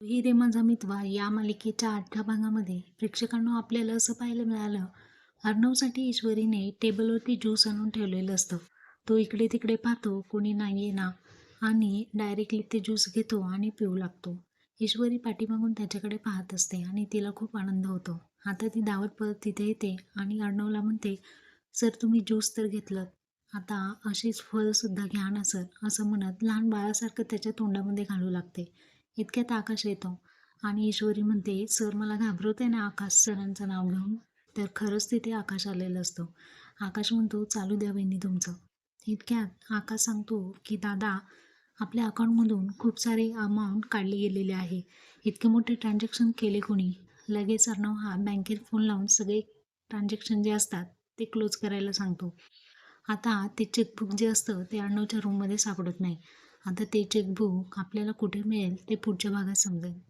"ही रे माझा मितवा" या मालिकेच्या 8व्या भागामध्ये प्रेक्षकांनो आपल्याला असं पाहायला मिळालं, अर्णवसाठी ईश्वरीने टेबलवरती ज्यूस आणून ठेवलेलं असतं. तो इकडे तिकडे पाहतो, कोणी नाही ना आणि डायरेक्टली ते ज्यूस घेतो आणि पिऊ लागतो. ईश्वरी पाठीमागून त्याच्याकडे पाहत असते आणि तिला खूप आनंद होतो. आता ती धावत परत तिथे येते आणि अर्णवला म्हणते, "सर तुम्ही ज्यूस तर घेतलं, आता अशीच फळंसुद्धा घ्या ना सर" असं म्हणत लहान बाळासारखं त्याच्या तोंडामध्ये घालू लागते. इतक्यात आकाश येतो आणि ईश्वरी म्हणते, "सर मला घाबरवते ना आकाश सरांचं नाव घेऊन." तर खरंच तिथे आकाश आलेलं असतो. आकाश म्हणतो, "चालू द्या वहिनी तुमचं." इतक्यात आकाश सांगतो, की "दादा, आपल्या अकाउंटमधून खूप सारे अमाउंट काढली गेलेली आहे. इतके मोठे ट्रान्झॅक्शन केले कोणी?" लगेच अर्णव हा बँकेत फोन लावून सगळे ट्रान्झॅक्शन जे असतात ते क्लोज करायला सांगतो. आता ते चेकबुक जे असतं ते अर्णवच्या रूममध्ये सापडत नाही. आता ते चेकबुक आपल्याला कुठे मिळेल ते पुढच्या भागात समजेल.